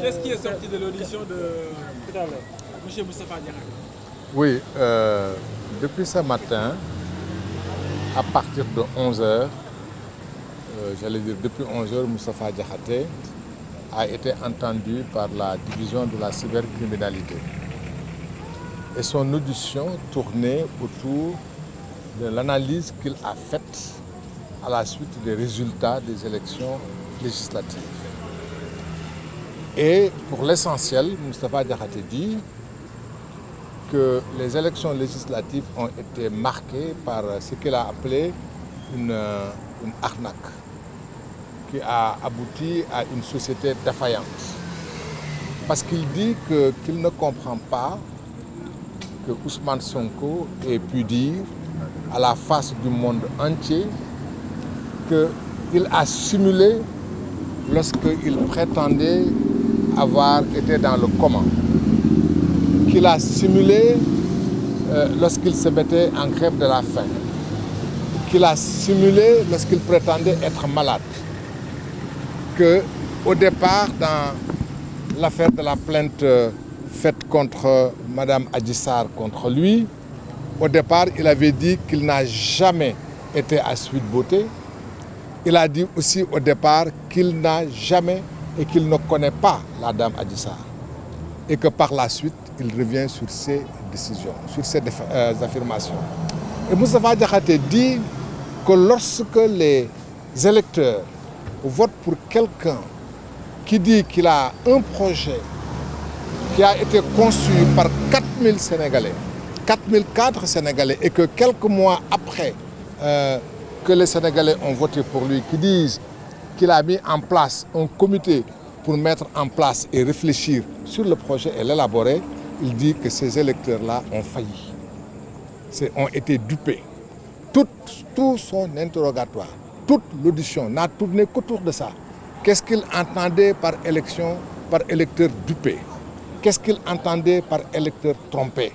Qu'est-ce qui est sorti de l'audition de tout à l'heure, M. Moustapha Diakhaté? Oui, depuis ce matin, à partir de 11h, j'allais dire depuis 11h, Moustapha Diakhaté a été entendu par la division de la cybercriminalité. Et son audition tournait autour de l'analyse qu'il a faite à la suite des résultats des élections législatives. Et pour l'essentiel, Moustapha Diakhaté dit que les élections législatives ont été marquées par ce qu'il a appelé une arnaque qui a abouti à une société défaillante. Parce qu'il dit qu'il ne comprend pas que Ousmane Sonko ait pu dire à la face du monde entier qu'il a simulé lorsqu'il prétendait avoir été dans le coma, qu'il a simulé lorsqu'il se mettait en grève de la faim, qu'il a simulé lorsqu'il prétendait être malade, qu'au départ, dans l'affaire de la plainte faite contre Mme Adji Sarr contre lui, au départ, il avait dit qu'il n'a jamais été à Sweet Beauté. Il a dit aussi au départ qu'il n'a jamais et qu'il ne connaît pas la dame Adji Sarr. Et que par la suite, il revient sur ses décisions, sur ses affirmations. Et Moustapha Diakhaté dit que lorsque les électeurs votent pour quelqu'un qui dit qu'il a un projet qui a été conçu par 4000 Sénégalais, 4004 Sénégalais, et que quelques mois après que les Sénégalais ont voté pour lui, qui disent qu'il a mis en place un comité pour mettre en place et réfléchir sur le projet et l'élaborer, il dit que ces électeurs-là ont failli, ont été dupés. Tout son interrogatoire, toute l'audition n'a tourné qu'autour de ça. Qu'est-ce qu'il entendait par élection, par électeur dupé? Qu'est-ce qu'il entendait par électeur trompé?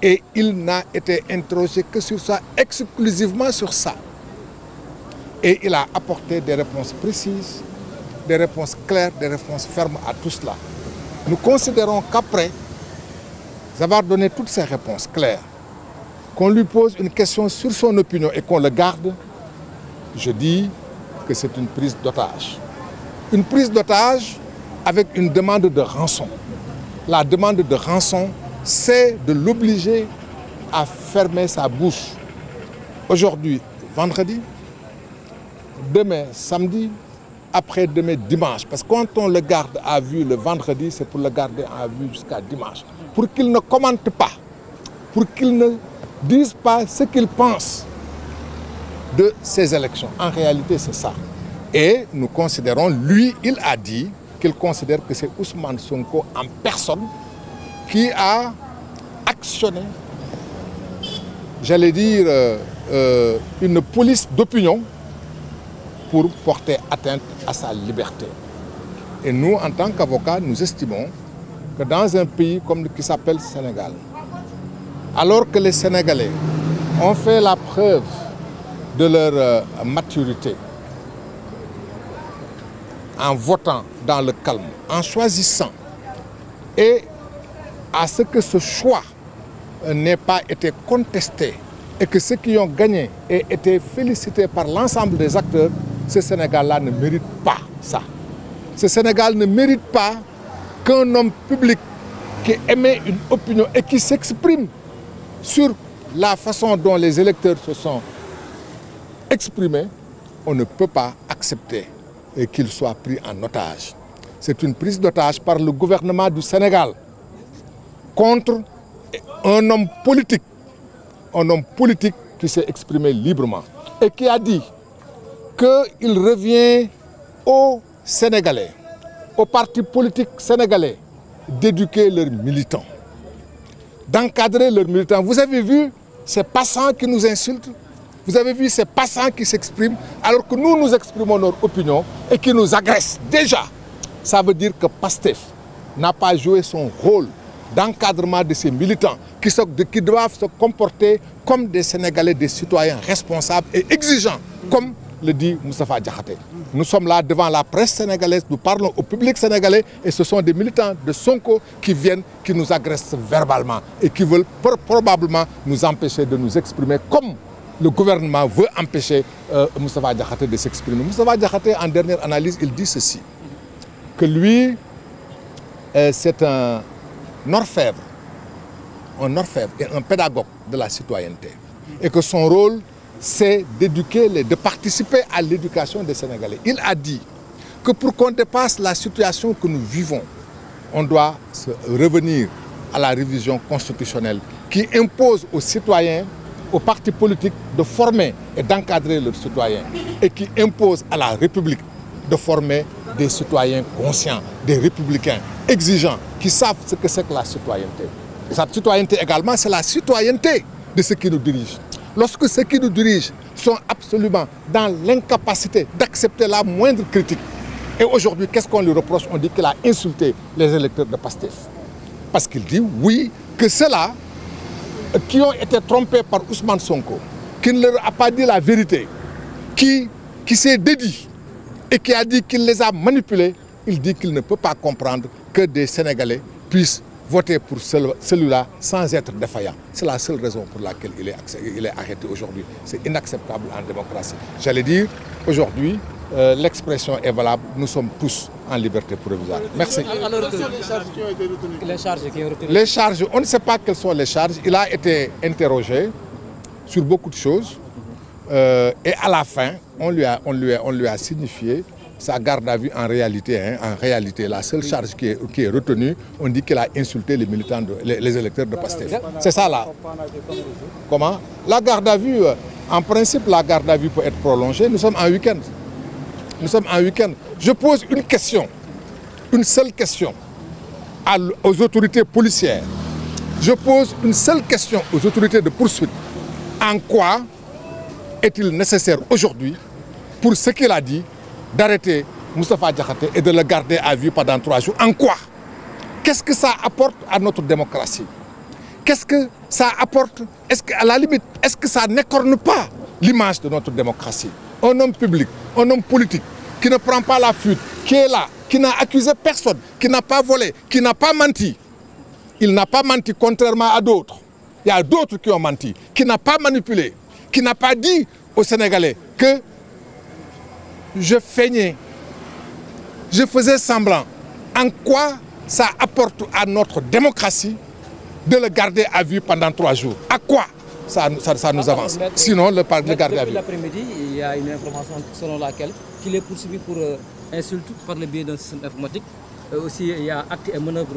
Et il n'a été interrogé que sur ça, exclusivement sur ça. Et il a apporté des réponses précises, des réponses claires, des réponses fermes à tout cela. Nous considérons qu'après avoir donné toutes ces réponses claires, qu'on lui pose une question sur son opinion et qu'on le garde, je dis que c'est une prise d'otage. Une prise d'otage avec une demande de rançon. La demande de rançon, c'est de l'obliger à fermer sa bouche. Aujourd'hui, vendredi, demain, samedi, après-demain, dimanche. Parce que quand on le garde à vue le vendredi, c'est pour le garder à vue jusqu'à dimanche. Pour qu'il ne commente pas, pour qu'il ne dise pas ce qu'il pense de ces élections. En réalité, c'est ça. Et nous considérons, lui, il a dit qu'il considère que c'est Ousmane Sonko en personne qui a actionné, j'allais dire, une police d'opinion pour porter atteinte à sa liberté. Et nous, en tant qu'avocats, nous estimons que dans un pays qui s'appelle Sénégal, alors que les Sénégalais ont fait la preuve de leur maturité, en votant dans le calme, en choisissant, et à ce que ce choix n'ait pas été contesté, et que ceux qui ont gagné aient été félicités par l'ensemble des acteurs, ce Sénégal-là ne mérite pas ça. Ce Sénégal ne mérite pas qu'un homme public qui émet une opinion et qui s'exprime sur la façon dont les électeurs se sont exprimés, on ne peut pas accepter qu'il soit pris en otage. C'est une prise d'otage par le gouvernement du Sénégal contre un homme politique qui s'est exprimé librement et qui a dit qu'il revient aux Sénégalais, aux partis politiques sénégalais, d'éduquer leurs militants, d'encadrer leurs militants. Vous avez vu ces passants qui nous insultent, vous avez vu ces passants qui s'expriment, alors que nous exprimons notre opinion et qui nous agressent. Déjà, ça veut dire que PASTEF n'a pas joué son rôle d'encadrement de ces militants qui doivent se comporter comme des Sénégalais, des citoyens responsables et exigeants, comme le dit Moustapha Diakhaté. Nous sommes là devant la presse sénégalaise, nous parlons au public sénégalais et ce sont des militants de Sonko qui viennent, qui nous agressent verbalement et qui veulent probablement nous empêcher de nous exprimer comme le gouvernement veut empêcher Moustapha Diakhaté de s'exprimer. Moustapha Diakhaté, en dernière analyse, il dit ceci, que lui, c'est un orfèvre et un pédagogue de la citoyenneté. Et que son rôle, c'est d'éduquer, de participer à l'éducation des Sénégalais. Il a dit que pour qu'on dépasse la situation que nous vivons, on doit revenir à la révision constitutionnelle qui impose aux citoyens, aux partis politiques de former et d'encadrer leurs citoyens et qui impose à la République de former des citoyens conscients, des républicains exigeants qui savent ce que c'est que la citoyenneté. Et cette citoyenneté également, c'est la citoyenneté de ceux qui nous dirigent. Lorsque ceux qui nous dirigent sont absolument dans l'incapacité d'accepter la moindre critique. Et aujourd'hui, qu'est-ce qu'on lui reproche? On dit qu'il a insulté les électeurs de Pastef. Parce qu'il dit, oui, que ceux-là qui ont été trompés par Ousmane Sonko, qui ne leur a pas dit la vérité, qui s'est dédié et qui a dit qu'il les a manipulés, il dit qu'il ne peut pas comprendre que des Sénégalais puissent voter pour celui-là sans être défaillant. C'est la seule raison pour laquelle il est arrêté aujourd'hui. C'est inacceptable en démocratie. J'allais dire, aujourd'hui, l'expression est valable. Nous sommes tous en liberté provisoire. Merci. Alors, quelles sont les charges qui ont été retenues? Les charges qui ont été retenues. Les charges, on ne sait pas quelles sont les charges. Il a été interrogé sur beaucoup de choses. Et à la fin, on lui a signifié sa garde à vue en réalité. En réalité, la seule charge qui est retenue, on dit qu'il a insulté les militants, les électeurs de Pastef. C'est ça là. Comment? La garde à vue, en principe, la garde à vue peut être prolongée. Nous sommes en week-end. Nous sommes en week-end. Je pose une question, une seule question aux autorités policières. Je pose une seule question aux autorités de poursuite. En quoi est-il nécessaire aujourd'hui, pour ce qu'il a dit, d'arrêter Moustapha Diakhaté et de le garder à vue pendant 3 jours? En quoi? Qu'est-ce que ça apporte à notre démocratie? Qu'est-ce que ça apporte? Est-ce qu'à la limite, est-ce que ça n'écorne pas l'image de notre démocratie? Un homme public, un homme politique qui ne prend pas la fuite, qui est là, qui n'a accusé personne, qui n'a pas volé, qui n'a pas menti. Il n'a pas menti contrairement à d'autres. Il y a d'autres qui ont menti, qui n'a pas manipulé, qui n'a pas dit aux Sénégalais que je feignais, je faisais semblant. En quoi ça apporte à notre démocratie de le garder à vue pendant 3 jours? À quoi ça nous avance? Sinon, le garder à vue. Depuis l'après-midi, il y a une information selon laquelle il est poursuivi pour insulte par le biais d'un système informatique. Aussi, il y a acte et manœuvre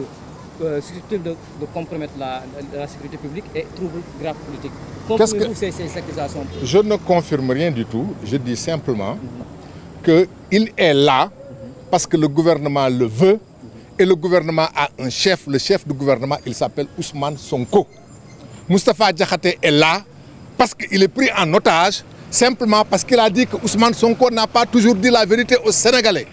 susceptibles de compromettre la sécurité publique et troubles graves politiques. Confirmez-vous ces accusations? Je ne confirme rien du tout. Je dis simplement qu'il est là parce que le gouvernement le veut et le gouvernement a un chef. Le chef du gouvernement, il s'appelle Ousmane Sonko. Moustapha Diakhaté est là parce qu'il est pris en otage, simplement parce qu'il a dit que Ousmane Sonko n'a pas toujours dit la vérité aux Sénégalais.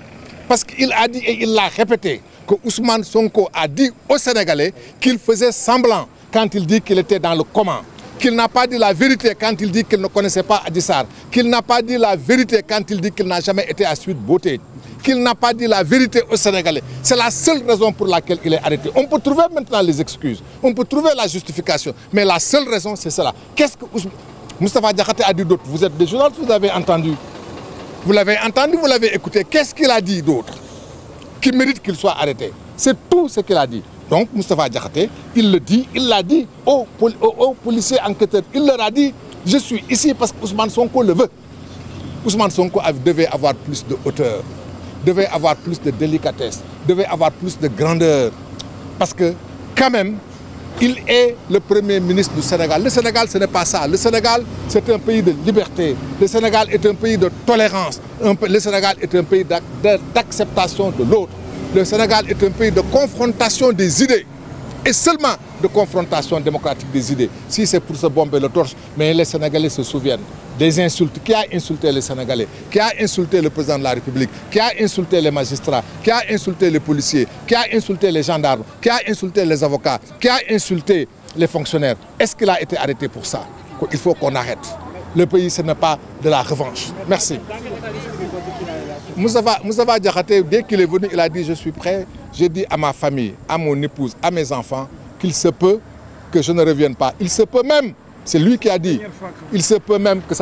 Parce qu'il a dit et il l'a répété que Ousmane Sonko a dit aux Sénégalais qu'il faisait semblant quand il dit qu'il était dans le coma. Qu'il n'a pas dit la vérité quand il dit qu'il ne connaissait pas Adji Sarr. Qu'il n'a pas dit la vérité quand il dit qu'il n'a jamais été à Sweet Beauté. Qu'il n'a pas dit la vérité aux Sénégalais. C'est la seule raison pour laquelle il est arrêté. On peut trouver maintenant les excuses, on peut trouver la justification, mais la seule raison c'est cela. Qu'est-ce que Moustapha Diakhaté a dit d'autre? Vous êtes des journalistes, vous avez entendu. Vous l'avez entendu, vous l'avez écouté. Qu'est-ce qu'il a dit d'autre qui mérite qu'il soit arrêté? C'est tout ce qu'il a dit. Donc Moustapha Diakhaté, il le dit, il l'a dit aux policiers enquêteurs. Il leur a dit, je suis ici parce que Ousmane Sonko le veut. Ousmane Sonko devait avoir plus de hauteur, devait avoir plus de délicatesse, devait avoir plus de grandeur. Parce que quand même, il est le premier ministre du Sénégal. Le Sénégal, ce n'est pas ça. Le Sénégal, c'est un pays de liberté. Le Sénégal est un pays de tolérance. Le Sénégal est un pays d'acceptation de l'autre. Le Sénégal est un pays de confrontation des idées. Et seulement de confrontation démocratique des idées. Si c'est pour se bomber le torse, mais les Sénégalais se souviennent des insultes. Qui a insulté les Sénégalais? Qui a insulté le président de la République? Qui a insulté les magistrats? Qui a insulté les policiers? Qui a insulté les gendarmes? Qui a insulté les avocats? Qui a insulté les fonctionnaires? Est-ce qu'il a été arrêté pour ça? Il faut qu'on arrête. le pays, ce n'est pas de la revanche. Merci. Moustapha Diakhaté, dès qu'il est venu, il a dit « Je suis prêt ». J'ai dit à ma famille, à mon épouse, à mes enfants, qu'il se peut que je ne revienne pas. Il se peut même, c'est lui qui a dit, il se peut même que ça